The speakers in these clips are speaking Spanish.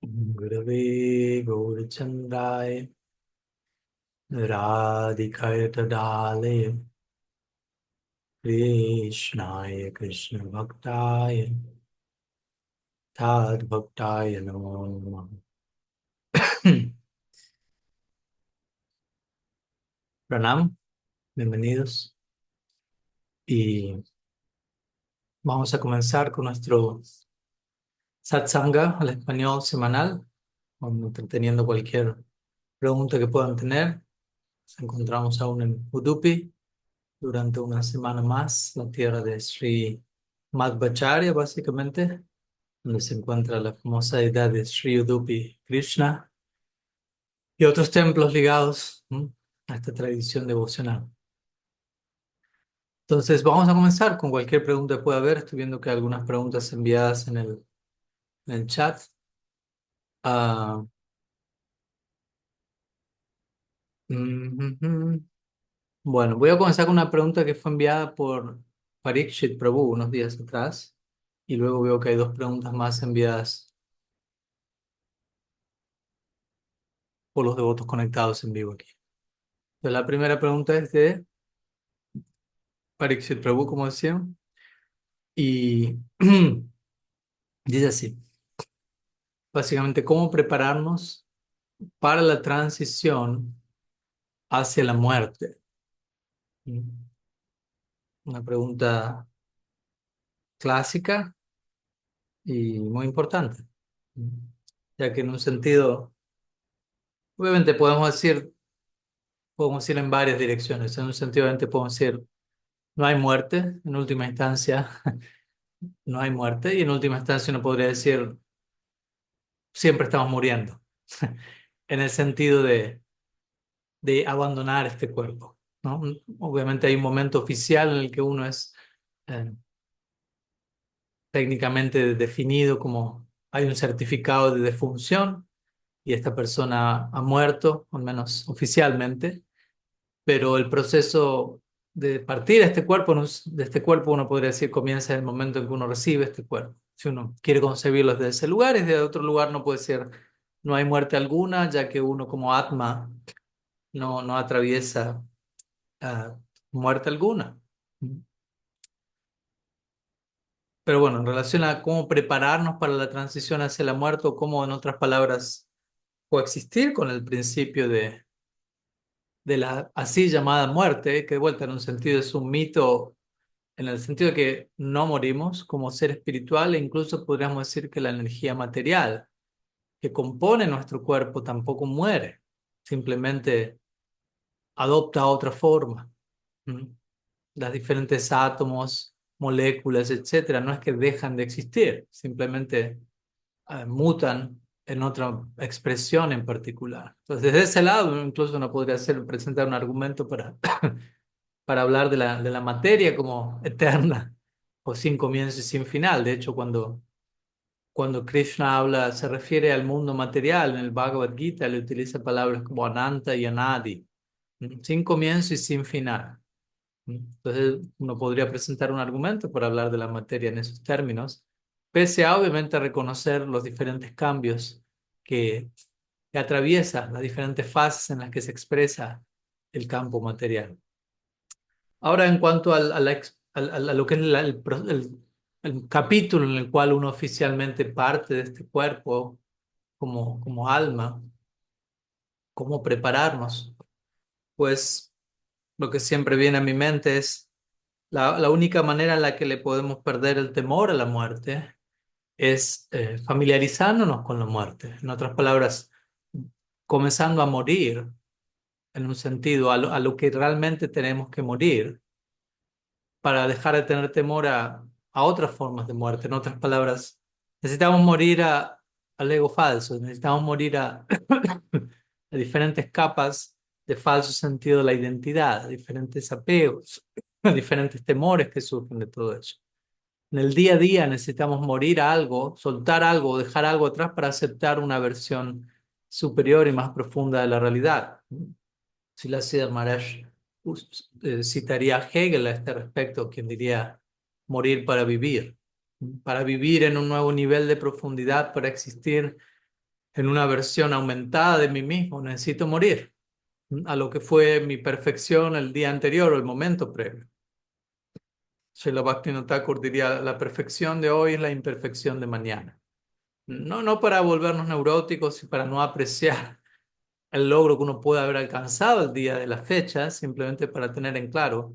Gurave Gaurachandaya Radhikaya Tadalaya Krishnaya Krishna Bhaktaya Tad Bhaktaya Namo Namaha. Pranam, bienvenidos. Y vamos a comenzar con nuestro satsanga al español semanal, entreteniendo cualquier pregunta que puedan tener. Nos encontramos aún en Udupi durante una semana más, la tierra de Sri Madhvacharya, básicamente, donde se encuentra la famosa deidad de Sri Udupi Krishna y otros templos ligados a esta tradición devocional. Entonces, vamos a comenzar con cualquier pregunta que pueda haber. Estoy viendo que hay algunas preguntas enviadas en el chat. Ah, ujú. Bueno, voy a comenzar con una pregunta que fue enviada por Parikshit Prabhu unos días atrás. Y luego veo que hay dos preguntas más enviadas por los devotos conectados en vivo aquí. Entonces, la primera pregunta es de Parikshit Prabhu, como decía, y dice así, básicamente, ¿cómo prepararnos para la transición hacia la muerte? Una pregunta clásica y muy importante, ya que en un sentido, obviamente podemos ir en varias direcciones. En un sentido, obviamente podemos decir, no hay muerte, en última instancia, no hay muerte, y en última instancia uno podría decir, siempre estamos muriendo, en el sentido de abandonar este cuerpo, ¿no? Obviamente hay un momento oficial en el que uno es eh, técnicamente definido como hay un certificado de defunción y esta persona ha muerto, al menos oficialmente, pero el proceso de partir a este cuerpo, de este cuerpo uno podría decir comienza en el momento en que uno recibe este cuerpo. Si uno quiere concebirlo desde ese lugar, desde otro lugar no puede ser, no hay muerte alguna, ya que uno como Atma no atraviesa ah, muerte alguna. Pero bueno, en relación a cómo prepararnos para la transición hacia la muerte o cómo, en otras palabras, coexistir con el principio de la así llamada muerte, que de vuelta en un sentido es un mito, en el sentido de que no morimos como ser espiritual e incluso podríamos decir que la energía material que compone nuestro cuerpo tampoco muere, simplemente adopta otra forma. ¿Mm? Las diferentes átomos, moléculas, etcétera, no es que dejan de existir, simplemente mutan en otra expresión en particular. Entonces, desde ese lado, incluso uno podría presentar un argumento para hablar de la materia como eterna o sin comienzo y sin final. De hecho, cuando Krishna habla, se refiere al mundo material, en el Bhagavad Gita le utiliza palabras como Ananta y Anadi, sin comienzo y sin final. Entonces, uno podría presentar un argumento para hablar de la materia en esos términos, pese a obviamente reconocer los diferentes cambios que, que atraviesa, las diferentes fases en las que se expresa el campo material. Ahora, en cuanto a lo que es el capítulo en el cual uno oficialmente parte de este cuerpo como alma, cómo prepararnos, pues lo que siempre viene a mi mente es la única manera en la que le podemos perder el temor a la muerte es familiarizándonos con la muerte. En otras palabras, comenzando a morir en un sentido a lo que realmente tenemos que morir para dejar de tener temor a otras formas de muerte. En otras palabras, necesitamos morir al ego falso, necesitamos morir a diferentes capas de falso sentido de la identidad, a diferentes apegos, a diferentes temores que surgen de todo eso. En el día a día necesitamos morir a algo, soltar algo, dejar algo atrás para aceptar una versión superior y más profunda de la realidad. Srila Maharaj citaría a Hegel a este respecto, quien diría morir para vivir. Para vivir en un nuevo nivel de profundidad, para existir en una versión aumentada de mí mismo, necesito morir a lo que fue mi perfección el día anterior o el momento previo. Srila Bhaktivinoda Thakur diría, la perfección de hoy es la imperfección de mañana. No para volvernos neuróticos y para no apreciar el logro que uno puede haber alcanzado el día de la fecha, simplemente para tener en claro,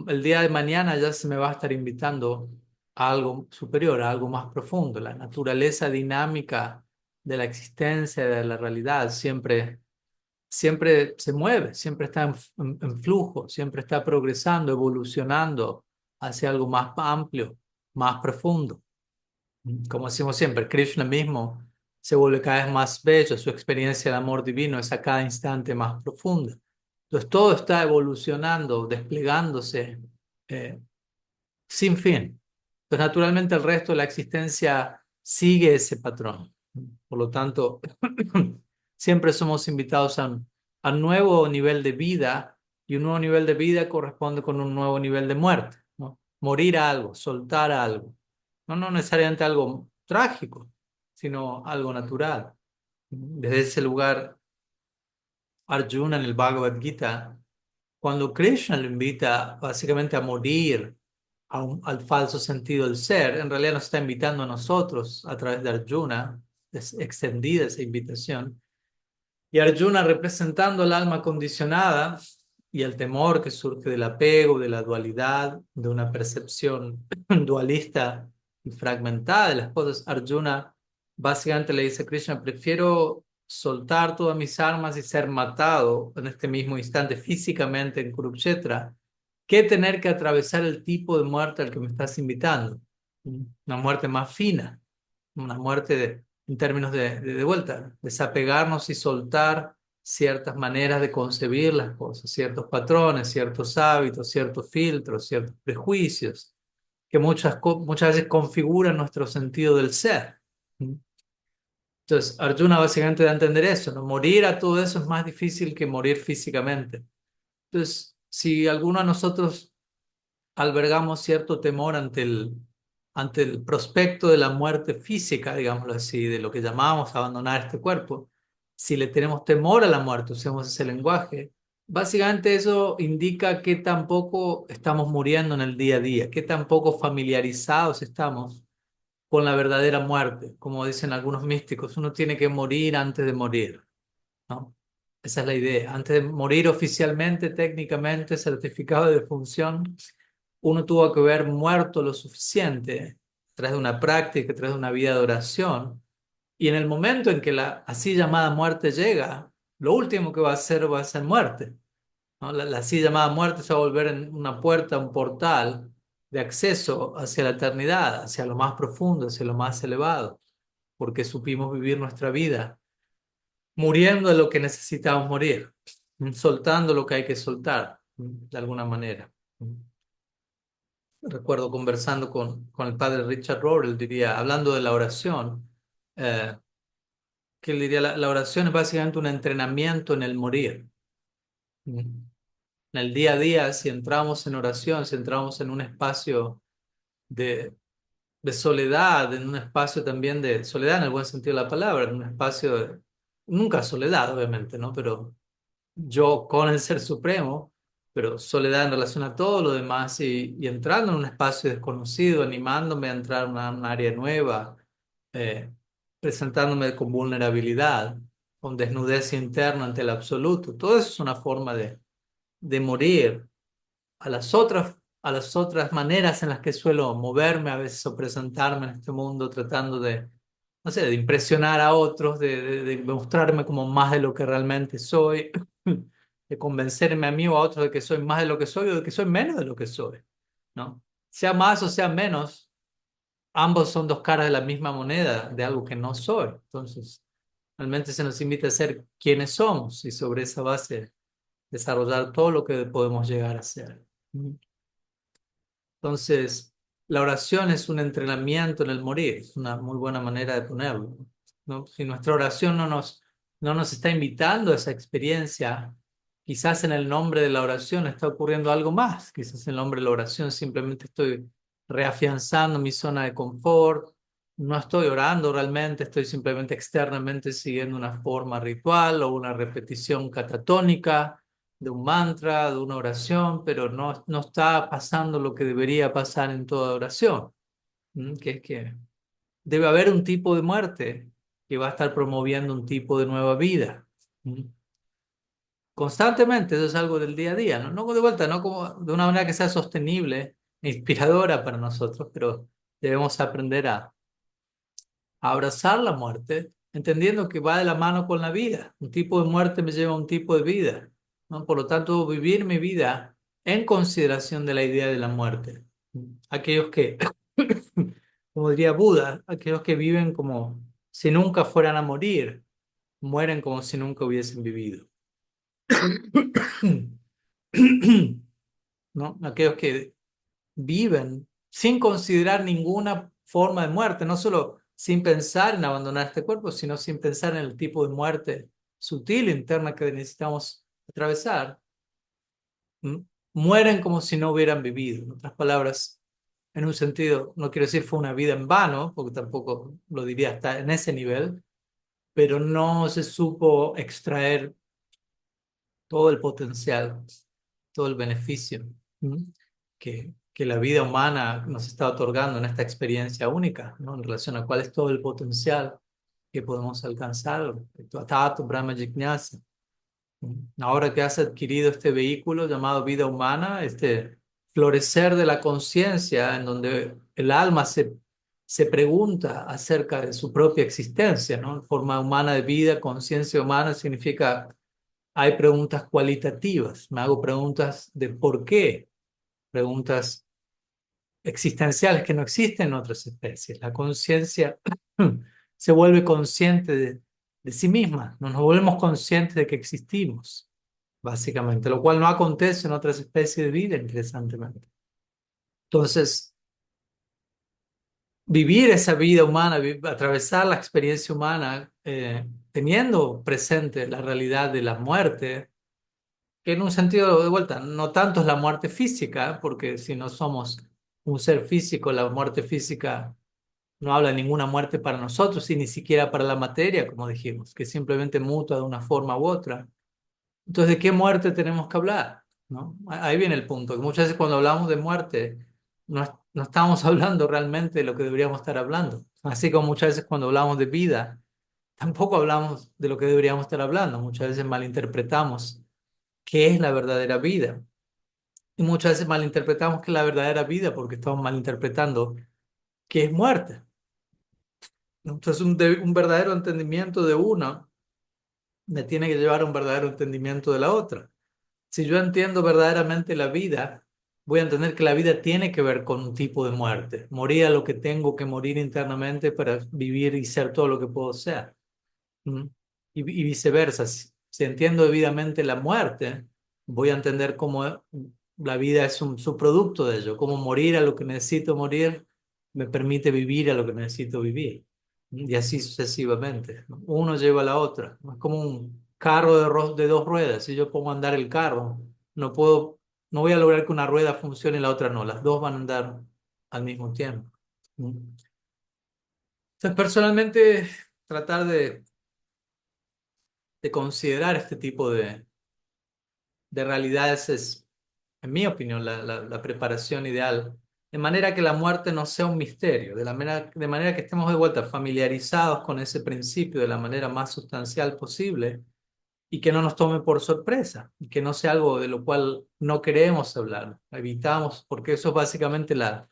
el día de mañana ya se me va a estar invitando a algo superior, a algo más profundo. La naturaleza dinámica de la existencia, de la realidad, siempre se mueve, siempre está en flujo, siempre está progresando, evolucionando hacia algo más amplio, más profundo. Como decimos siempre, Krishna mismo se vuelve cada vez más bello, su experiencia del amor divino es a cada instante más profunda. Entonces todo está evolucionando, desplegándose eh, sin fin. Entonces naturalmente el resto de la existencia sigue ese patrón. Por lo tanto, siempre somos invitados a un nuevo nivel de vida y un nuevo nivel de vida corresponde con un nuevo nivel de muerte, ¿no? Morir a algo, soltar algo. No necesariamente algo trágico, sino algo natural. Desde ese lugar, Arjuna en el Bhagavad Gita, cuando Krishna lo invita básicamente a morir al falso sentido del ser, en realidad nos está invitando a nosotros a través de Arjuna, es extendida esa invitación, y Arjuna representando el alma condicionada y el temor que surge del apego, de la dualidad, de una percepción dualista y fragmentada de las cosas. Arjuna básicamente le dice a Krishna, prefiero soltar todas mis armas y ser matado en este mismo instante físicamente en Kurukshetra, que tener que atravesar el tipo de muerte al que me estás invitando. Una muerte más fina, una muerte en términos de vuelta, desapegarnos y soltar ciertas maneras de concebir las cosas, ciertos patrones, ciertos hábitos, ciertos filtros, ciertos prejuicios, que muchas veces configuran nuestro sentido del ser. Entonces, Arjuna básicamente da a entender eso, ¿no? Morir a todo eso es más difícil que morir físicamente. Entonces, si alguno de nosotros albergamos cierto temor ante el prospecto de la muerte física, digámoslo así, de lo que llamamos abandonar este cuerpo, si le tenemos temor a la muerte, usemos ese lenguaje, básicamente eso indica que tampoco estamos muriendo en el día a día, que tampoco familiarizados estamos con la verdadera muerte. Como dicen algunos místicos, uno tiene que morir antes de morir, ¿no? Esa es la idea. Antes de morir oficialmente, técnicamente, certificado de defunción, uno tuvo que haber muerto lo suficiente, a través de una práctica, a través de una vida de oración. Y en el momento en que la así llamada muerte llega, lo último que va a ser muerte, ¿no? La así llamada muerte se va a volver en una puerta, un portal de acceso hacia la eternidad, hacia lo más profundo, hacia lo más elevado, porque supimos vivir nuestra vida muriendo de lo que necesitamos morir, soltando lo que hay que soltar, de alguna manera. Recuerdo conversando con el padre Richard Rohr, él diría, hablando de la oración, eh, que él diría, la oración es básicamente un entrenamiento en el morir. En el día a día, si entramos en oración, si entramos en un espacio de, de soledad, en un espacio también de soledad en el buen sentido de la palabra, en un espacio de, nunca soledad, obviamente, ¿no? Pero yo con el Ser Supremo, pero soledad en relación a todo lo demás y entrando en un espacio desconocido, animándome a entrar a un área nueva, eh, presentándome con vulnerabilidad, con desnudez interna ante el absoluto. Todo eso es una forma de morir a las otras maneras en las que suelo moverme a veces o presentarme en este mundo, tratando de, no sé, de impresionar a otros, de mostrarme como más de lo que realmente soy, de convencerme a mí o a otros de que soy más de lo que soy o de que soy menos de lo que soy, ¿no? Sea más o sea menos, ambos son dos caras de la misma moneda, de algo que no soy. Entonces, realmente se nos invita a ser quienes somos y sobre esa base desarrollar todo lo que podemos llegar a ser. Entonces, la oración es un entrenamiento en el morir, es una muy buena manera de ponerlo, ¿no? Si nuestra oración no nos está invitando a esa experiencia, quizás en el nombre de la oración está ocurriendo algo más, quizás en el nombre de la oración simplemente estoy reafianzando mi zona de confort. No estoy orando realmente, estoy simplemente externamente siguiendo una forma ritual o una repetición catatónica de un mantra, de una oración, pero no está pasando lo que debería pasar en toda oración, que es que debe haber un tipo de muerte que va a estar promoviendo un tipo de nueva vida. ¿Mm? Constantemente, eso es algo del día a día, ¿no? No de vuelta, no como de una manera que sea sostenible e inspiradora para nosotros, pero debemos aprender a abrazar la muerte, entendiendo que va de la mano con la vida. Un tipo de muerte me lleva a un tipo de vida, ¿no? Por lo tanto, vivir mi vida en consideración de la idea de la muerte. Aquellos que, como diría Buda, aquellos que viven como si nunca fueran a morir, mueren como si nunca hubiesen vivido. ¿No? Aquellos que viven sin considerar ninguna forma de muerte, no solo sin pensar en abandonar este cuerpo, sino sin pensar en el tipo de muerte sutil, interna que necesitamos atravesar, ¿m? Mueren como si no hubieran vivido. En otras palabras, en un sentido, no quiero decir fue una vida en vano, porque tampoco lo diría hasta en ese nivel, pero no se supo extraer todo el potencial, todo el beneficio, ¿m? que la vida humana nos está otorgando en esta experiencia única, ¿no? En relación a cuál es todo el potencial que podemos alcanzar, Tato, Brahma Jignasa. Ahora que has adquirido este vehículo llamado vida humana, este florecer de la conciencia, en donde el alma se pregunta acerca de su propia existencia, ¿no? Forma humana de vida, conciencia humana significa hay preguntas cualitativas, me hago preguntas de por qué, preguntas existenciales que no existen en otras especies. La conciencia se vuelve consciente de sí misma, no nos volvemos conscientes de que existimos, básicamente, lo cual no acontece en otras especies de vida, interesantemente. Entonces, vivir esa vida humana, atravesar la experiencia humana, teniendo presente la realidad de la muerte, que en un sentido de vuelta, no tanto es la muerte física, porque si no somos un ser físico, la muerte física no habla de ninguna muerte para nosotros y ni siquiera para la materia, como dijimos, que simplemente muta de una forma u otra. Entonces, ¿de qué muerte tenemos que hablar? ¿No? Ahí viene el punto, que muchas veces cuando hablamos de muerte, no estamos hablando realmente de lo que deberíamos estar hablando. Así como muchas veces cuando hablamos de vida, tampoco hablamos de lo que deberíamos estar hablando. Muchas veces malinterpretamos qué es la verdadera vida. Y muchas veces malinterpretamos qué es la verdadera vida porque estamos malinterpretando qué es muerte. Entonces, un verdadero entendimiento de una me tiene que llevar a un verdadero entendimiento de la otra. Si yo entiendo verdaderamente la vida, voy a entender que la vida tiene que ver con un tipo de muerte. Morir a lo que tengo que morir internamente para vivir y ser todo lo que puedo ser. ¿Mm? Y viceversa, si entiendo debidamente la muerte, voy a entender cómo la vida es un subproducto de ello, cómo morir a lo que necesito morir me permite vivir a lo que necesito vivir. Y así sucesivamente, ¿no? Uno lleva a la otra, ¿no? Es como un carro de dos ruedas. Si yo pongo a andar el carro, no puedo, no voy a lograr que una rueda funcione y la otra no. Las dos van a andar al mismo tiempo. ¿Mm? Entonces, personalmente, tratar de considerar este tipo de realidades es, en mi opinión, la preparación ideal, de manera que la muerte no sea un misterio, de manera que estemos de vuelta familiarizados con ese principio de la manera más sustancial posible y que no nos tome por sorpresa, y que no sea algo de lo cual no queremos hablar, evitamos, porque eso es básicamente la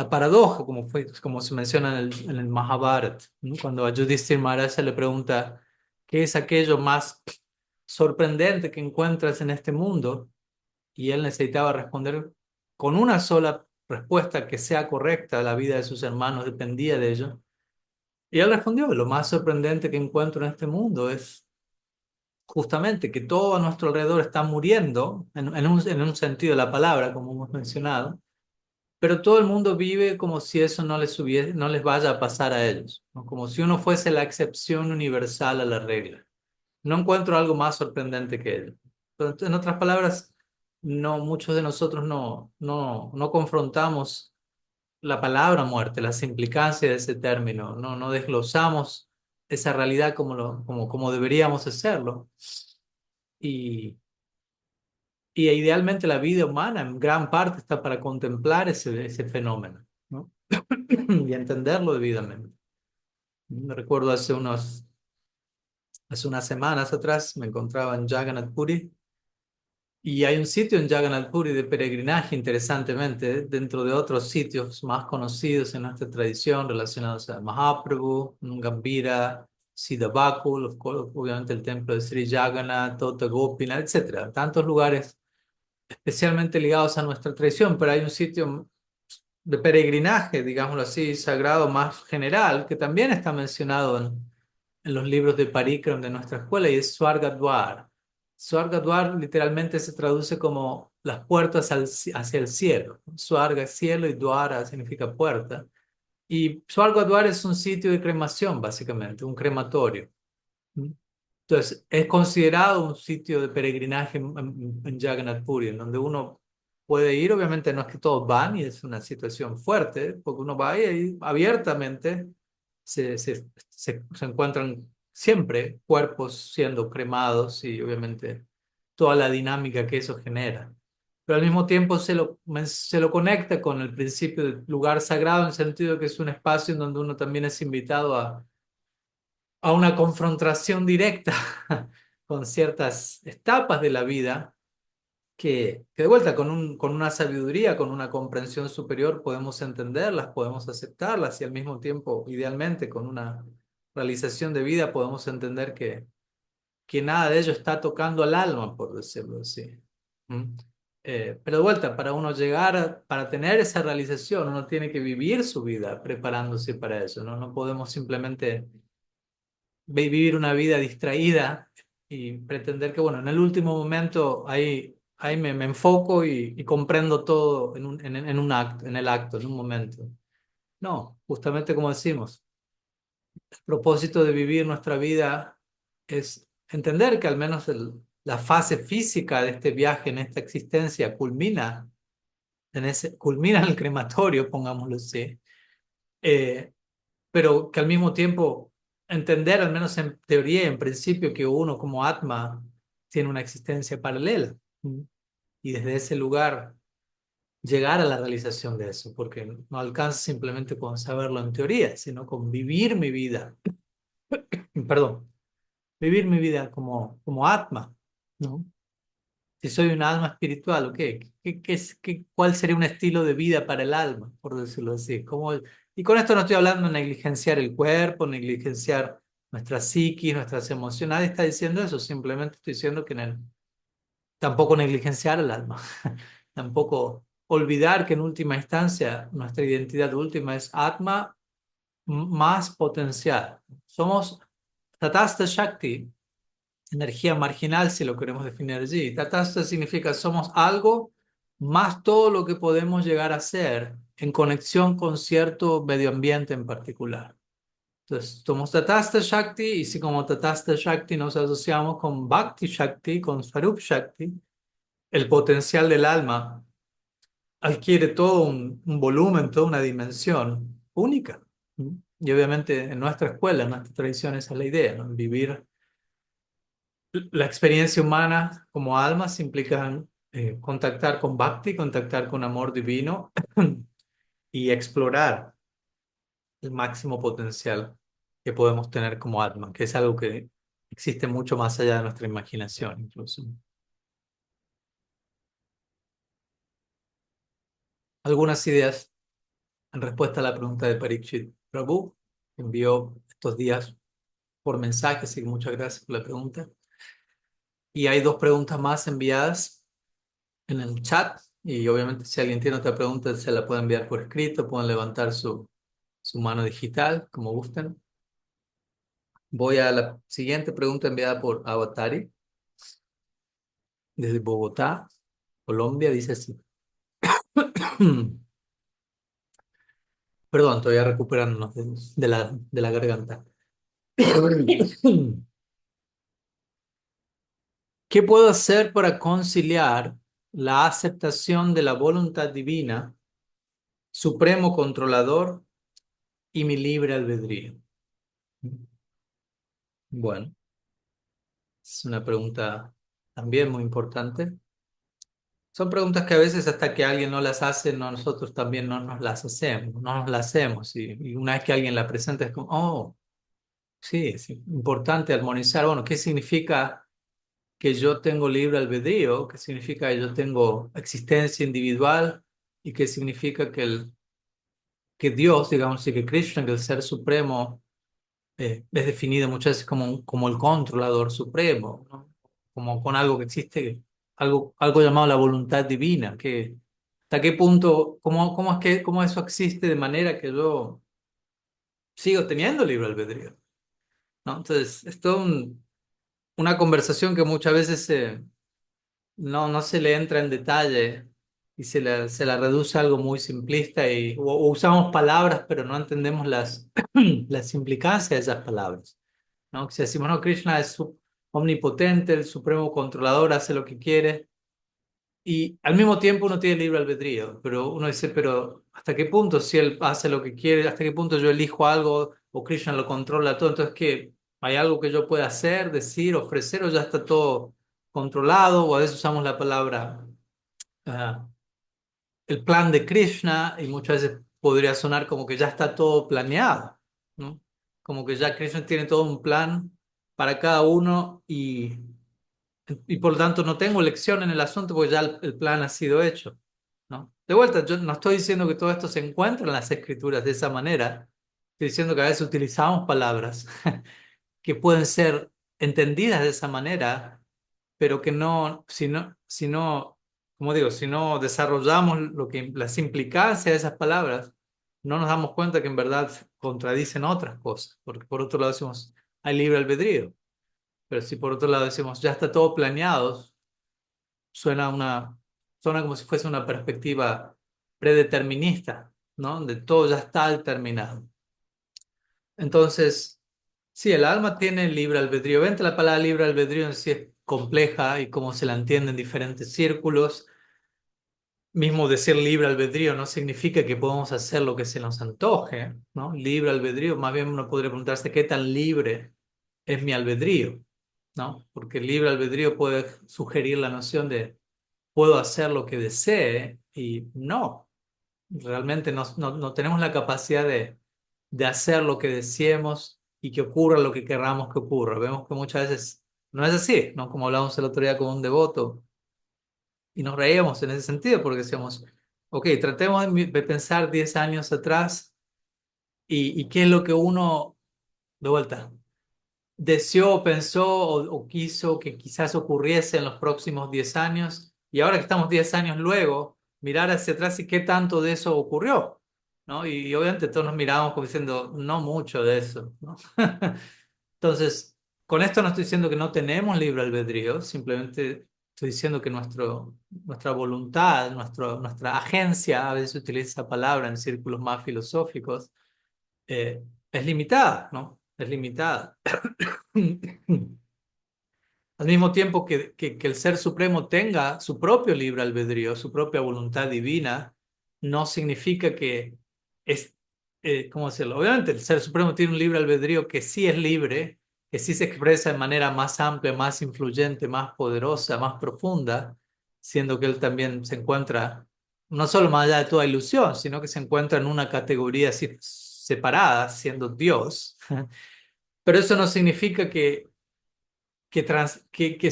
paradoja, como se menciona en el Mahabharata, ¿no? Cuando a Yudhishthira Maharaj le pregunta, ¿qué es aquello más sorprendente que encuentras en este mundo? Y él necesitaba responder con una sola respuesta que sea correcta, la vida de sus hermanos dependía de ello. Y él respondió, lo más sorprendente que encuentro en este mundo es justamente que todo a nuestro alrededor está muriendo, en un sentido de la palabra, como hemos mencionado, pero todo el mundo vive como si eso no les vaya a pasar a ellos, ¿no? Como si uno fuese la excepción universal a la regla. No encuentro algo más sorprendente que ello. Entonces, en otras palabras, no, muchos de nosotros no confrontamos la palabra muerte, las implicancias de ese término, no desglosamos esa realidad como deberíamos hacerlo. Y, y idealmente la vida humana en gran parte está para contemplar ese fenómeno, ¿no? Y entenderlo debidamente. Me recuerdo hace unas semanas atrás me encontraba en Jagannath Puri y hay un sitio en Jagannath Puri de peregrinaje, interesantemente, dentro de otros sitios más conocidos en nuestra tradición relacionados a Mahaprabhu, Gambhira, Siddhavakul, obviamente el templo de Sri Jagannath, Tota Gopinath, etcétera. Tantos lugares especialmente ligados a nuestra tradición, pero hay un sitio de peregrinaje, digámoslo así, sagrado más general, que también está mencionado en los libros de Parikram de nuestra escuela, y es Swargadwar. Swargadwar literalmente se traduce como las puertas hacia el cielo. Swarga es cielo y Dwara significa puerta. Y Swargadwar es un sitio de cremación, básicamente, un crematorio. Entonces, es considerado un sitio de peregrinaje en Jagannath Puri, en donde uno puede ir. Obviamente no es que todos van y es una situación fuerte, porque uno va ahí y abiertamente se encuentran siempre cuerpos siendo cremados y obviamente toda la dinámica que eso genera. Pero al mismo tiempo se lo conecta con el principio del lugar sagrado, en el sentido de que es un espacio en donde uno también es invitado a una confrontación directa con ciertas etapas de la vida que de vuelta con una sabiduría, con una comprensión superior podemos entenderlas, podemos aceptarlas y al mismo tiempo, idealmente, con una realización de vida podemos entender que nada de ello está tocando al alma, por decirlo así. ¿Mm? Pero de vuelta, para uno para tener esa realización, uno tiene que vivir su vida preparándose para eso, ¿no? No podemos simplemente vivir una vida distraída y pretender que, bueno, en el último momento ahí me enfoco y comprendo todo en un acto, en el acto, en un momento. No, justamente como decimos, el propósito de vivir nuestra vida es entender que al menos la fase física de este viaje, en esta existencia, culmina en el crematorio, pongámoslo así. Eh, pero que al mismo tiempo entender, al menos en teoría y en principio, que uno como Atma tiene una existencia paralela. ¿Mm? Y desde ese lugar llegar a la realización de eso, porque no alcanza simplemente con saberlo en teoría, sino con vivir mi vida, perdón, vivir mi vida como Atma, ¿no? Si soy un alma espiritual, ¿ok? ¿Cuál sería un estilo de vida para el alma, por decirlo así? Y con esto no estoy hablando de negligenciar el cuerpo, negligenciar nuestra psiquis, nuestras emociones. Nadie está diciendo eso, simplemente estoy diciendo que tampoco negligenciar el alma. Tampoco olvidar que en última instancia nuestra identidad última es Atma más potencial. Somos Tatasta Shakti, energía marginal, si lo queremos definir allí. Tatasta significa somos algo más todo lo que podemos llegar a ser en conexión con cierto medio ambiente en particular. Entonces, somos Tatasta Shakti y si como Tatasta Shakti nos asociamos con Bhakti Shakti, con Swarup Shakti, el potencial del alma adquiere todo un volumen, toda una dimensión única. ¿Mm? Y obviamente en nuestra escuela, en nuestra tradición, esa es la idea, ¿no? Vivir la experiencia humana como almas implica contactar con Bhakti, contactar con amor divino y explorar el máximo potencial que podemos tener como alma, que es algo que existe mucho más allá de nuestra imaginación, incluso. Algunas ideas en respuesta a la pregunta de Parikshit Prabhu, que envió estos días por mensaje, así que muchas gracias por la pregunta. Y hay dos preguntas más enviadas en el chat. Y obviamente si alguien tiene otra pregunta, se la puede enviar por escrito, pueden levantar su mano digital, como gusten. Voy a la siguiente pregunta enviada por Avatari, desde Bogotá, Colombia. Dice así. Perdón, todavía recuperándonos de la garganta. ¿Qué puedo hacer para conciliar la aceptación de la voluntad divina supremo controlador y mi libre albedrío? Bueno, es una pregunta también muy importante. Son preguntas que a veces hasta que alguien no las hace, nosotros también no nos las hacemos, no nos las hacemos. Y una vez que alguien la presenta es como, oh, sí, es importante armonizar. Bueno, ¿qué significa que yo tengo libre albedrío? ¿Qué significa que yo tengo existencia individual? ¿Y qué significa que Dios, digamos, y que Krishna, que el Ser Supremo, es definido muchas veces como el controlador supremo, ¿no? Como con algo que existe, algo llamado la voluntad divina, que hasta qué punto, cómo eso existe de manera que yo sigo teniendo libre albedrío, ¿no? Entonces, es toda una conversación que muchas veces no se le entra en detalle y se la reduce a algo muy simplista o usamos palabras, pero no entendemos las implicancias de esas palabras, ¿no? Si decimos, no, Krishna es omnipotente, el supremo controlador, hace lo que quiere, y al mismo tiempo uno tiene libre albedrío, pero uno dice, pero ¿hasta qué punto si él hace lo que quiere, hasta qué punto yo elijo algo o Krishna lo controla todo? Entonces, ¿qué? ¿Hay algo que yo pueda hacer, decir, ofrecer o ya está todo controlado? O a veces usamos la palabra ah, el plan de Krishna y muchas veces podría sonar como que ya está todo planeado, ¿no? Como que ya Krishna tiene todo un plan para cada uno y por lo tanto no tengo elección en el asunto porque ya el plan ha sido hecho, ¿no? De vuelta, yo no estoy diciendo que todo esto se encuentra en las escrituras de esa manera, estoy diciendo que a veces utilizamos palabras que pueden ser entendidas de esa manera, pero que no, si no, como digo, si no desarrollamos las implicancias de esas palabras, no nos damos cuenta que en verdad contradicen otras cosas, porque por otro lado decimos, hay libre albedrío, pero si por otro lado decimos, ya está todo planeado, suena suena como si fuese una perspectiva predeterminista, ¿no? Donde todo ya está determinado. Entonces, sí, el alma tiene libre albedrío. Vente, la palabra libre albedrío en sí es compleja y cómo se la entiende en diferentes círculos. Mismo decir libre albedrío no significa que podemos hacer lo que se nos antoje, ¿no? Libre albedrío, más bien uno podría preguntarse qué tan libre es mi albedrío, ¿no? Porque el libre albedrío puede sugerir la noción de puedo hacer lo que desee y no, realmente no tenemos la capacidad de hacer lo que deseemos y que ocurra lo que querramos que ocurra. Vemos que muchas veces no es así, ¿no? Como hablábamos el otro día con un devoto y nos reíamos en ese sentido porque decíamos, ok, tratemos de pensar 10 años atrás y qué es lo que uno, de vuelta, deseó, pensó o quiso que quizás ocurriese en los próximos 10 años, y ahora que estamos 10 años luego, mirar hacia atrás y qué tanto de eso ocurrió, ¿no? Y obviamente todos nos miramos como diciendo, no mucho de eso, ¿no? Entonces, con esto no estoy diciendo que no tenemos libre albedrío, simplemente estoy diciendo que nuestra voluntad, nuestra agencia, a veces utiliza esa palabra en círculos más filosóficos, es limitada, ¿no? Es limitada. Al mismo tiempo que el Ser Supremo tenga su propio libre albedrío, su propia voluntad divina, no significa que es, ¿cómo decirlo? Obviamente el Ser Supremo tiene un libre albedrío que sí es libre, que sí se expresa de manera más amplia, más influyente, más poderosa, más profunda, siendo que él también se encuentra no solo más allá de toda ilusión, sino que se encuentra en una categoría así separada, siendo Dios. Pero eso no significa que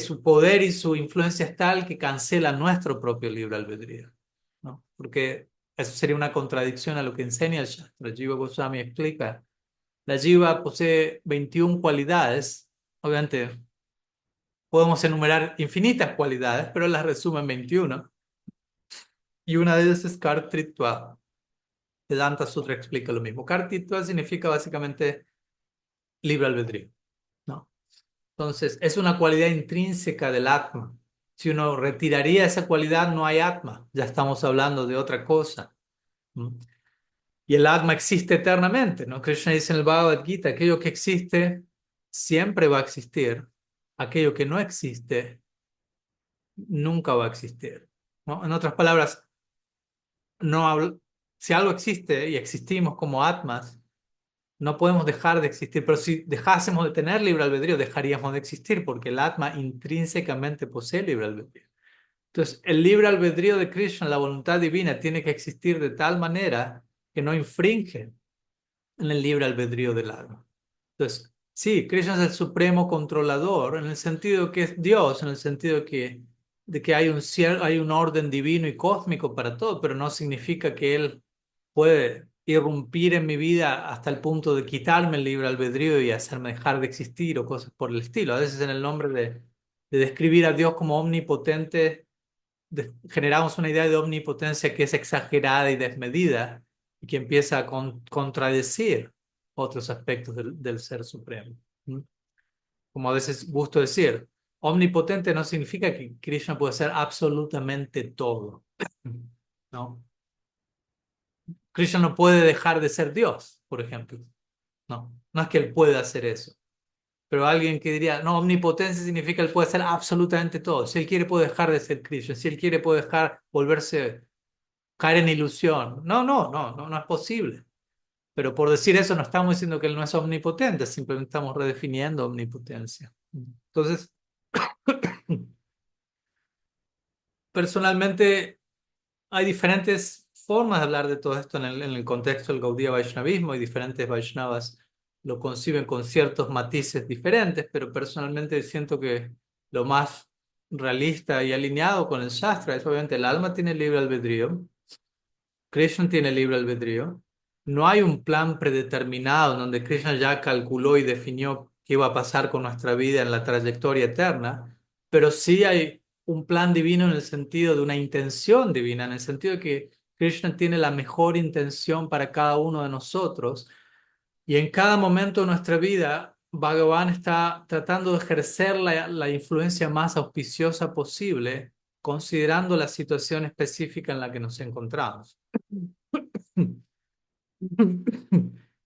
su poder y su influencia es tal que cancela nuestro propio libre albedrío, ¿no? Porque eso sería una contradicción a lo que enseña el Shastra. Jiva Goswami explica, la Jiva posee 21 cualidades, obviamente podemos enumerar infinitas cualidades, pero las resume en 21, y una de ellas es Kartritva. Vedanta Sutra explica lo mismo. Kartritva significa básicamente libre albedrío, ¿no? Entonces, es una cualidad intrínseca del Atma. Si uno retiraría esa cualidad, no hay Atma. Ya estamos hablando de otra cosa. ¿Mm? Y el Atma existe eternamente, ¿no? Krishna dice en el Bhagavad Gita, aquello que existe siempre va a existir. Aquello que no existe nunca va a existir, ¿no? En otras palabras, no hablo. si algo existe y existimos como atmas, no podemos dejar de existir, pero si dejásemos de tener libre albedrío, dejaríamos de existir, porque el atma intrínsecamente posee libre albedrío. Entonces, el libre albedrío de Krishna, la voluntad divina, tiene que existir de tal manera que no infringe en el libre albedrío del alma. Entonces, sí, Krishna es el supremo controlador, en el sentido que es Dios, en el sentido de que hay un orden divino y cósmico para todo, pero no significa que Él puede irrumpir en mi vida hasta el punto de quitarme el libre albedrío y hacerme dejar de existir o cosas por el estilo. A veces en el nombre de describir a Dios como omnipotente, generamos una idea de omnipotencia que es exagerada y desmedida y que empieza a contradecir otros aspectos del ser supremo. ¿Mm? Como a veces gusto decir, omnipotente no significa que Krishna puede hacer absolutamente todo, ¿no? Krishna no puede dejar de ser Dios, por ejemplo. No, no es que él pueda hacer eso. Pero alguien que diría, no, omnipotencia significa que él puede hacer absolutamente todo. Si él quiere, puede dejar de ser Krishna. Si él quiere, puede dejar volverse, caer en ilusión. No, no, no, no, no es posible. Pero por decir eso no estamos diciendo que él no es omnipotente, simplemente estamos redefiniendo omnipotencia. Entonces, personalmente, hay diferentes formas de hablar de todo esto en el contexto del Gaudiya Vaishnavismo y diferentes Vaishnavas lo conciben con ciertos matices diferentes, pero personalmente siento que lo más realista y alineado con el Shastra es obviamente el alma tiene libre albedrío, Krishna tiene libre albedrío. No hay un plan predeterminado en donde Krishna ya calculó y definió qué iba a pasar con nuestra vida en la trayectoria eterna, pero sí hay un plan divino en el sentido de una intención divina, en el sentido de que Krishna tiene la mejor intención para cada uno de nosotros y en cada momento de nuestra vida Bhagavan está tratando de ejercer la influencia más auspiciosa posible, considerando la situación específica en la que nos encontramos.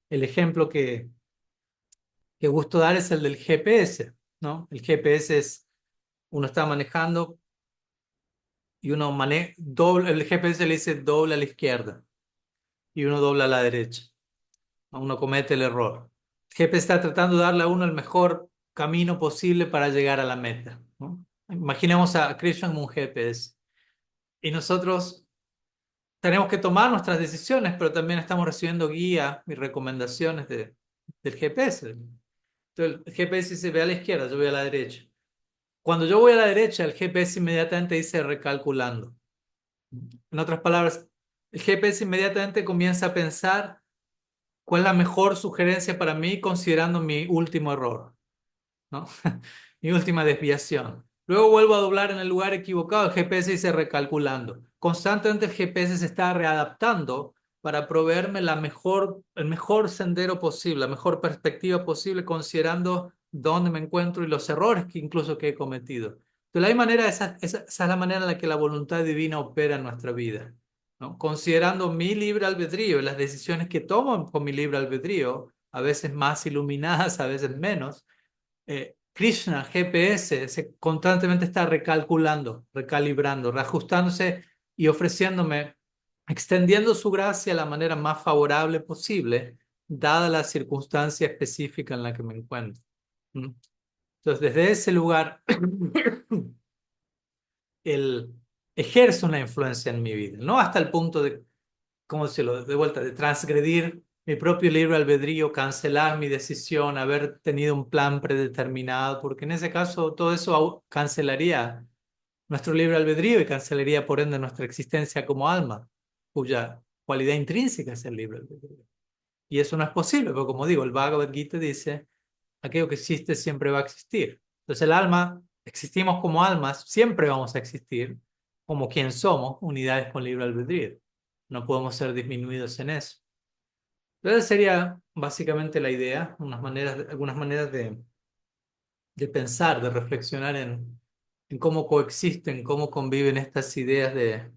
El ejemplo que gusto dar es el del GPS, ¿no? El GPS es, uno está manejando y uno dobla, el GPS le dice dobla a la izquierda y uno dobla a la derecha. Uno comete el error. El GPS está tratando de darle a uno el mejor camino posible para llegar a la meta, ¿no? Imaginemos a Krishna como un GPS y nosotros tenemos que tomar nuestras decisiones, pero también estamos recibiendo guía y recomendaciones del GPS. Entonces, el GPS dice, ve a la izquierda, yo voy a la derecha. Cuando yo voy a la derecha, el GPS inmediatamente dice recalculando. En otras palabras, el GPS inmediatamente comienza a pensar cuál es la mejor sugerencia para mí considerando mi último error, ¿no? Mi última desviación. Luego vuelvo a doblar en el lugar equivocado, el GPS dice recalculando. Constantemente el GPS se está readaptando para proveerme el mejor sendero posible, la mejor perspectiva posible, considerando dónde me encuentro y los errores que incluso que he cometido. De la manera, esa es la manera en la que la voluntad divina opera en nuestra vida, ¿no? Considerando mi libre albedrío y las decisiones que tomo con mi libre albedrío, a veces más iluminadas, a veces menos, Krishna, GPS, constantemente está recalculando, recalibrando, reajustándose y ofreciéndome, extendiendo su gracia de la manera más favorable posible, dada la circunstancia específica en la que me encuentro. ¿Mm? Entonces, desde ese lugar, él ejerce una influencia en mi vida, no hasta el punto de, ¿cómo decirlo? De vuelta, de transgredir mi propio libre albedrío, cancelar mi decisión, haber tenido un plan predeterminado, porque en ese caso todo eso cancelaría nuestro libre albedrío y cancelaría por ende nuestra existencia como alma, cuya cualidad intrínseca es el libre albedrío. Y eso no es posible, porque como digo, el Bhagavad Gita dice, aquello que existe siempre va a existir. Entonces el alma, existimos como almas, siempre vamos a existir como quien somos, unidades con libre albedrío. No podemos ser disminuidos en eso. Entonces sería básicamente la idea, algunas maneras de pensar, de reflexionar en cómo coexisten, cómo conviven estas ideas de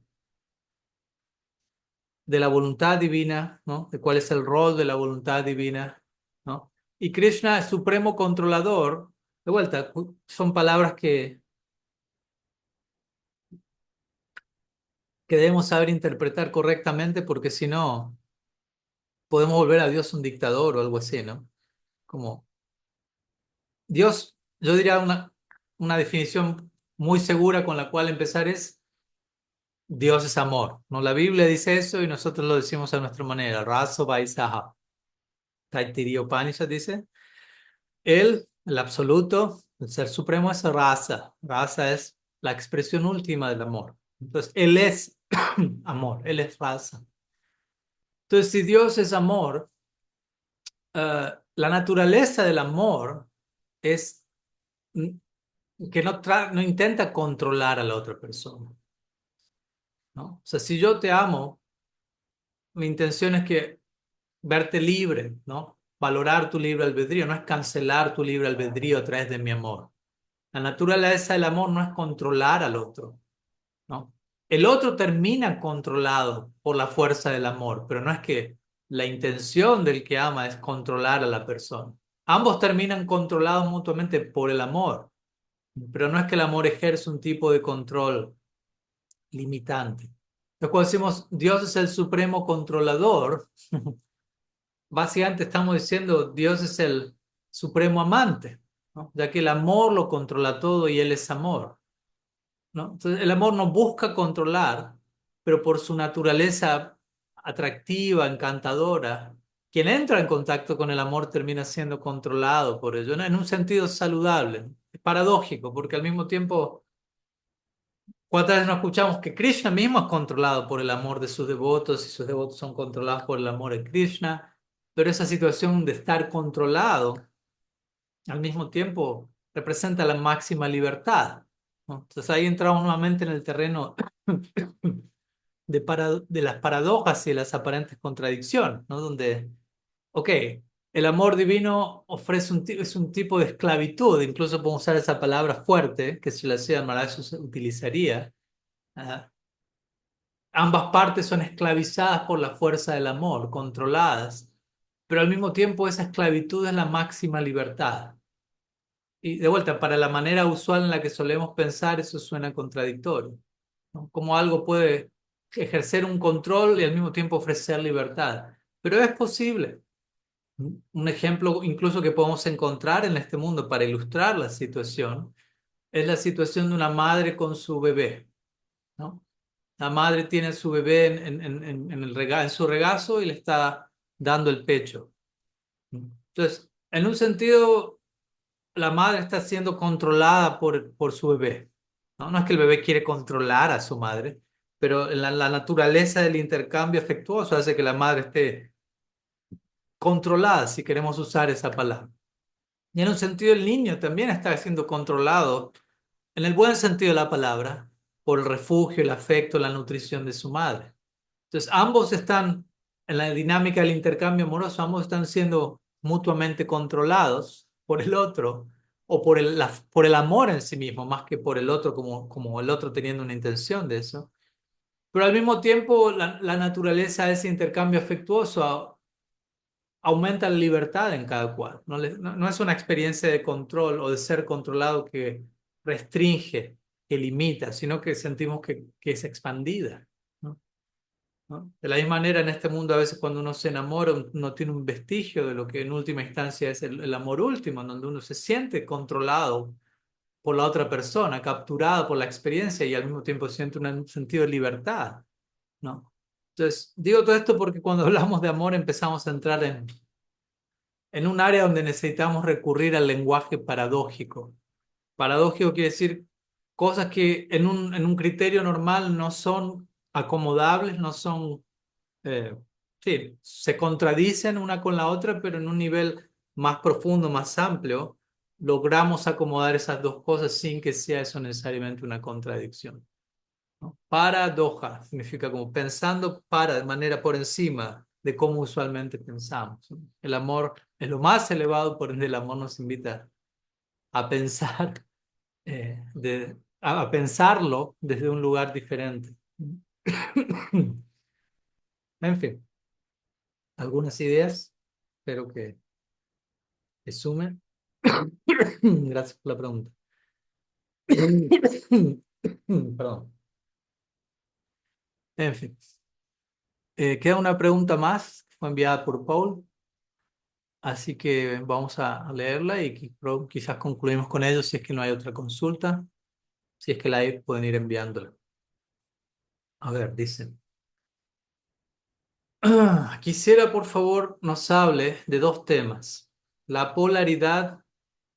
la voluntad divina, ¿no? De cuál es el rol de la voluntad divina, ¿no? Y Krishna es supremo controlador. De vuelta, son palabras que debemos saber interpretar correctamente porque si no, podemos volver a Dios un dictador o algo así, ¿no? Como Dios, yo diría una definición muy segura con la cual empezar es Dios es amor, ¿no? La Biblia dice eso y nosotros lo decimos a nuestra manera. Raso Vaisaha. Taittiriya Upanishad dice, Él, el absoluto, el ser supremo es raza. Raza es la expresión última del amor. Entonces, Él es amor, Él es raza. Entonces, si Dios es amor, la naturaleza del amor es que no intenta controlar a la otra persona, ¿no? O sea, si yo te amo, mi intención es que verte libre, ¿no? Valorar tu libre albedrío, no es cancelar tu libre albedrío a través de mi amor. La naturaleza del amor no es controlar al otro, ¿no? El otro termina controlado por la fuerza del amor, pero no es que la intención del que ama es controlar a la persona. Ambos terminan controlados mutuamente por el amor, pero no es que el amor ejerce un tipo de control limitante. Entonces, cuando decimos Dios es el supremo controlador, básicamente estamos diciendo Dios es el supremo amante, ¿no? Ya que el amor lo controla todo y Él es amor, ¿no? Entonces, el amor no busca controlar, pero por su naturaleza atractiva, encantadora, quien entra en contacto con el amor termina siendo controlado por ello, ¿no? En un sentido saludable. Es paradójico, porque al mismo tiempo, ¿cuántas veces no escuchamos que Krishna mismo es controlado por el amor de sus devotos y sus devotos son controlados por el amor de Krishna? Pero esa situación de estar controlado al mismo tiempo representa la máxima libertad, ¿no? Entonces ahí entramos nuevamente en el terreno de las paradojas y de las aparentes contradicciones, ¿no? Donde, ok, el amor divino ofrece es un tipo de esclavitud, incluso podemos usar esa palabra fuerte que si la hacía Maharaj utilizaría. ah, Ambas partes son esclavizadas por la fuerza del amor, controladas, pero al mismo tiempo esa esclavitud es la máxima libertad. Y de vuelta, para la manera usual en la que solemos pensar, eso suena contradictorio, ¿no? Como algo puede ejercer un control y al mismo tiempo ofrecer libertad. Pero es posible. Un ejemplo incluso que podemos encontrar en este mundo para ilustrar la situación es la situación de una madre con su bebé, ¿no? La madre tiene a su bebé en su regazo y le está dando el pecho. Entonces, en un sentido, la madre está siendo controlada por su bebé, ¿no? No es que el bebé quiere controlar a su madre, pero la naturaleza del intercambio afectuoso hace que la madre esté controlada, si queremos usar esa palabra. Y en un sentido, el niño también está siendo controlado, en el buen sentido de la palabra, por el refugio, el afecto, la nutrición de su madre. Entonces, ambos están en la dinámica del intercambio amoroso, ambos están siendo mutuamente controlados por el otro o por el amor en sí mismo, más que por el otro como el otro teniendo una intención de eso. Pero al mismo tiempo, la naturaleza de ese intercambio afectuoso aumenta la libertad en cada cual. No es una experiencia de control o de ser controlado que restringe, que limita, sino que sentimos que es expandida, ¿no? ¿No? De la misma manera, en este mundo, a veces cuando uno se enamora, uno tiene un vestigio de lo que en última instancia es el amor último, en donde uno se siente controlado por la otra persona, capturado por la experiencia y al mismo tiempo siente un sentido de libertad, ¿no? Entonces, digo todo esto porque cuando hablamos de amor empezamos a entrar en un área donde necesitamos recurrir al lenguaje paradójico. Paradójico quiere decir cosas que en un criterio normal no son acomodables, no son, eh, sí, se contradicen una con la otra, pero en un nivel más profundo, más amplio, logramos acomodar esas dos cosas sin que sea eso necesariamente una contradicción, ¿no? Paradoja significa como pensando de manera por encima de cómo usualmente pensamos, ¿no? El amor es lo más elevado, por ende el amor nos invita a pensar, a pensarlo desde un lugar diferente. En fin, algunas ideas, espero que sumen. Gracias por la pregunta. Perdón. En fin, queda una pregunta más que fue enviada por Paul, así que vamos a leerla y quizás concluimos con ello si es que no hay otra consulta. Si es que la hay, pueden ir enviándola. A ver, dice. Quisiera, por favor, nos hable de dos temas. La polaridad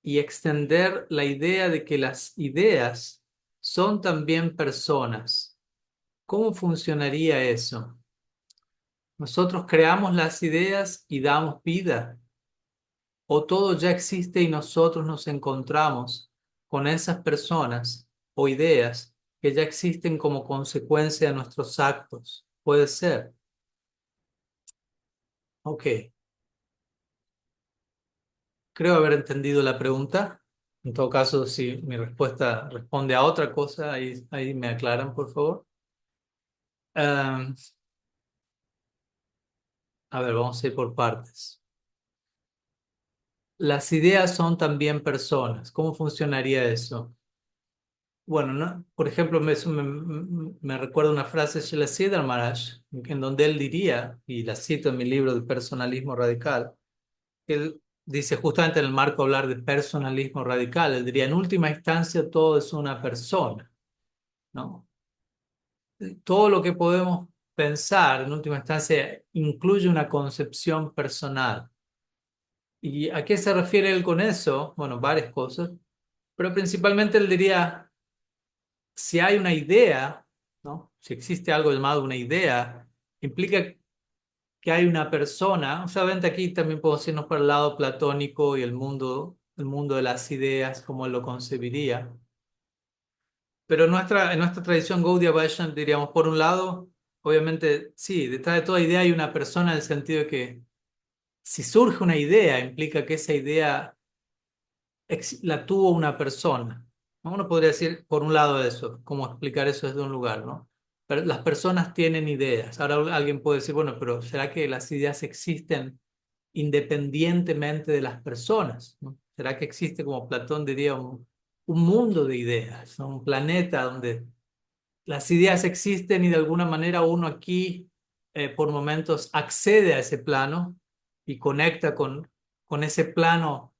y extender la idea de que las ideas son también personas. ¿Cómo funcionaría eso? ¿Nosotros creamos las ideas y damos vida? ¿O todo ya existe y nosotros nos encontramos con esas personas o ideas que ya existen como consecuencia de nuestros actos? Puede ser. Ok, creo haber entendido la pregunta. En todo caso, si mi respuesta responde a otra cosa, ahí me aclaran, por favor. Am, a ver, vamos a ir por partes. Las ideas son también personas. ¿Cómo funcionaría eso? Bueno, por ejemplo, me recuerda una frase de Srila Sridhar Maharaj, en donde él diría, y la cito en mi libro de Personalismo Radical, que él dice justamente en el marco hablar de personalismo radical, él diría, en última instancia todo es una persona, ¿no? Todo lo que podemos pensar, en última instancia, incluye una concepción personal. ¿Y a qué se refiere él con eso? Bueno, varias cosas, pero principalmente él diría, si hay una idea, ¿no? Si existe algo llamado una idea, implica que hay una persona, obviamente aquí también podemos irnos para el lado platónico y el mundo de las ideas, como él lo concebiría. Pero en nuestra tradición Gaudiya Vaishnava diríamos, por un lado, obviamente, sí, detrás de toda idea hay una persona en el sentido de que si surge una idea, implica que esa idea la tuvo una persona, ¿no? Uno podría decir, por un lado, eso, cómo explicar eso desde un lugar, ¿no? Pero las personas tienen ideas. Ahora alguien puede decir, bueno, pero ¿será que las ideas existen independientemente de las personas, ¿no? ¿Será que existe, como Platón diría, un mundo de ideas, ¿no? Un planeta donde las ideas existen y de alguna manera uno aquí por momentos accede a ese plano y conecta con ese plano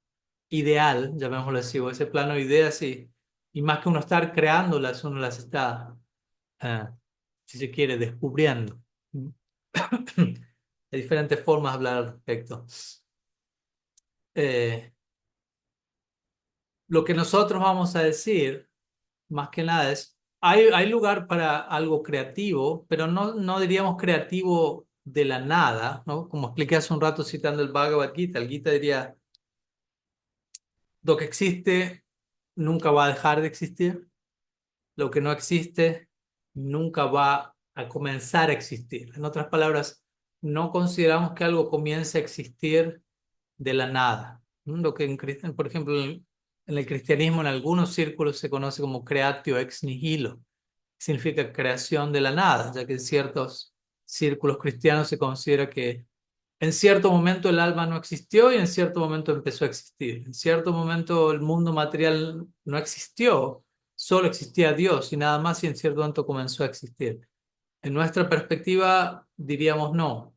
ideal, llamémoslo así, o ese plano de ideas y más que uno estar creándolas, uno las está, eh, si se quiere, descubriendo. Hay diferentes formas de hablar al respecto. Eh, lo que nosotros vamos a decir, más que nada, es, hay lugar para algo creativo, pero no diríamos creativo de la nada, ¿no? Como expliqué hace un rato citando el Bhagavad Gita, el Gita diría, lo que existe nunca va a dejar de existir, lo que no existe nunca va a comenzar a existir. En otras palabras, no consideramos que algo comience a existir de la nada. Lo que, por ejemplo, en el cristianismo, en algunos círculos se conoce como creatio ex nihilo, significa creación de la nada, ya que en ciertos círculos cristianos se considera que en cierto momento el alma no existió y en cierto momento empezó a existir. En cierto momento el mundo material no existió, solo existía Dios y nada más y en cierto momento comenzó a existir. En nuestra perspectiva diríamos no,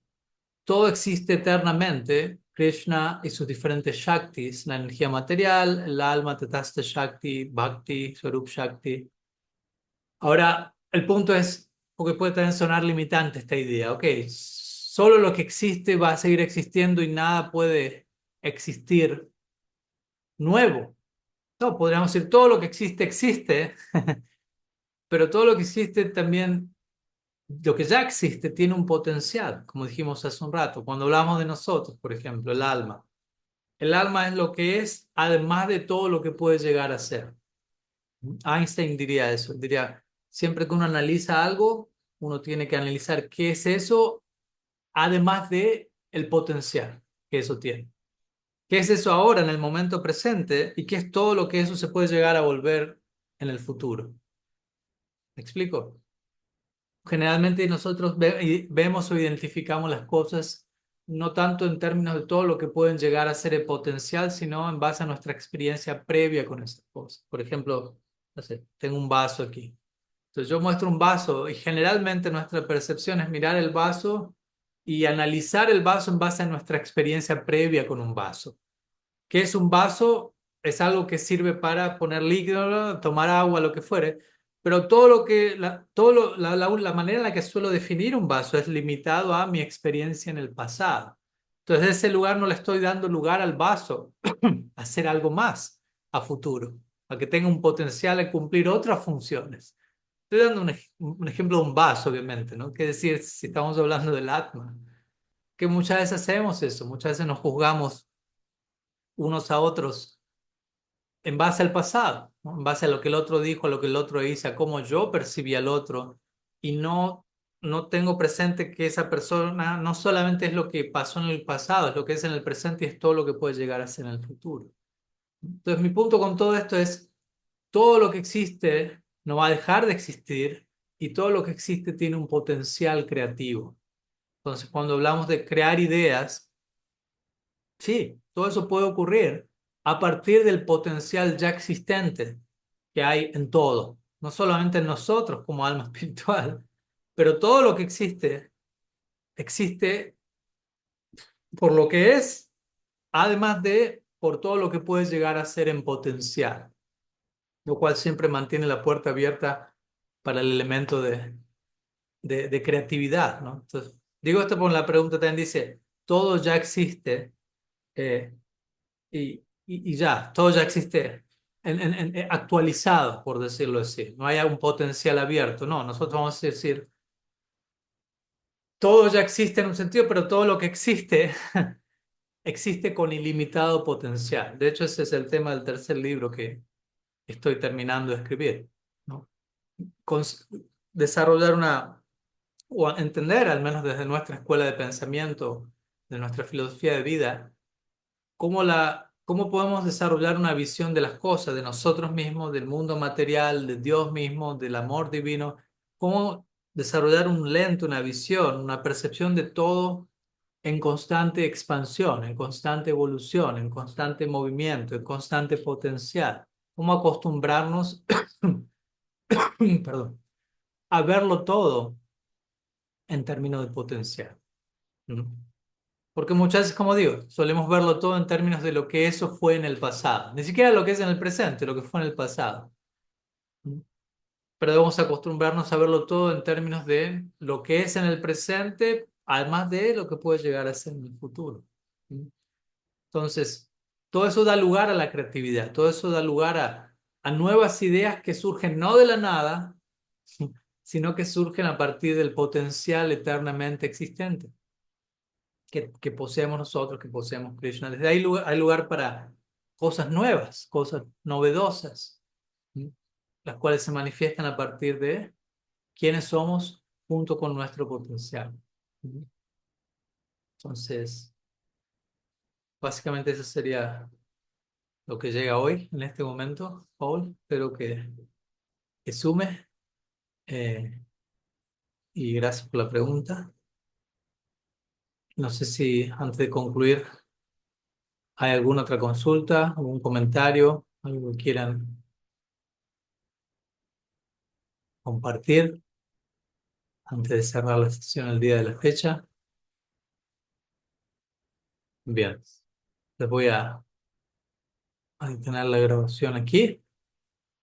todo existe eternamente. Krishna y sus diferentes Shaktis, la energía material, el alma, Tatasta Shakti, Bhakti, Swarup Shakti. Ahora, el punto es, porque puede también sonar limitante esta idea, ok, solo lo que existe va a seguir existiendo y nada puede existir nuevo. No, podríamos decir, todo lo que existe existe, pero todo lo que existe también, lo que ya existe tiene un potencial, como dijimos hace un rato, cuando hablamos de nosotros, por ejemplo, el alma. El alma es lo que es, además de todo lo que puede llegar a ser. Einstein diría eso, diría, siempre que uno analiza algo, uno tiene que analizar qué es eso, además de el potencial que eso tiene. ¿Qué es eso ahora en el momento presente y qué es todo lo que eso se puede llegar a volver en el futuro? ¿Me explico? Generalmente nosotros vemos o identificamos las cosas no tanto en términos de todo lo que pueden llegar a ser el potencial, sino en base a nuestra experiencia previa con esas cosas. Por ejemplo, no sé, tengo un vaso aquí. Entonces yo muestro un vaso y generalmente nuestra percepción es mirar el vaso y analizar el vaso en base a nuestra experiencia previa con un vaso. ¿Qué es un vaso? Es algo que sirve para poner líquido, tomar agua, lo que fuere. Pero todo lo que, la manera en la que suelo definir un vaso es limitado a mi experiencia en el pasado. Entonces, de ese lugar no le estoy dando lugar al vaso a hacer algo más a futuro, a que tenga un potencial de cumplir otras funciones. Estoy dando un ejemplo de un vaso, obviamente, ¿no? ¿Qué decir si estamos hablando del Atman? Que muchas veces hacemos eso, muchas veces nos juzgamos unos a otros en base al pasado, ¿no? En base a lo que el otro dijo, a lo que el otro hizo, a cómo yo percibí al otro, y no tengo presente que esa persona no solamente es lo que pasó en el pasado, es lo que es en el presente y es todo lo que puede llegar a ser en el futuro. Entonces, mi punto con todo esto es, todo lo que existe no va a dejar de existir y todo lo que existe tiene un potencial creativo. Entonces, cuando hablamos de crear ideas, sí, todo eso puede ocurrir a partir del potencial ya existente que hay en todo, no solamente en nosotros como alma espiritual, pero todo lo que existe, existe por lo que es, además de por todo lo que puede llegar a ser en potencial, lo cual siempre mantiene la puerta abierta para el elemento de creatividad, ¿no? Entonces, digo esto por la pregunta también dice, todo ya existe. eh, y ya, todo ya existe actualizado, por decirlo así. No hay un potencial abierto. No, nosotros vamos a decir, todo ya existe en un sentido, pero todo lo que existe existe con ilimitado potencial. De hecho, ese es el tema del tercer libro que estoy terminando de escribir, ¿no? Cons- Desarrollar o entender, al menos desde nuestra escuela de pensamiento, de nuestra filosofía de vida, cómo podemos desarrollar una visión de las cosas, de nosotros mismos, del mundo material, de Dios mismo, del amor divino, cómo desarrollar un lente, una visión, una percepción de todo en constante expansión, en constante evolución, en constante movimiento, en constante potencial. Cómo acostumbrarnos, perdón, a verlo todo en términos de potencial. ¿No? Porque muchas veces, como digo, solemos verlo todo en términos de lo que eso fue en el pasado. Ni siquiera lo que es en el presente, lo que fue en el pasado. Pero debemos acostumbrarnos a verlo todo en términos de lo que es en el presente, además de lo que puede llegar a ser en el futuro. Entonces, todo eso da lugar a la creatividad, todo eso da lugar a nuevas ideas que surgen no de la nada, sino que surgen a partir del potencial eternamente existente que poseemos nosotros, que poseemos Krishna. Desde ahí hay lugar para cosas nuevas, cosas novedosas, ¿sí? Las cuales se manifiestan a partir de quiénes somos junto con nuestro potencial. ¿Sí? Entonces, básicamente eso sería lo que llega hoy, en este momento, Paul. Espero que sume y gracias por la pregunta. No sé si antes de concluir hay alguna otra consulta, algún comentario, algo que quieran compartir antes de cerrar la sesión el día de la fecha. Bien, les voy a detener la grabación aquí.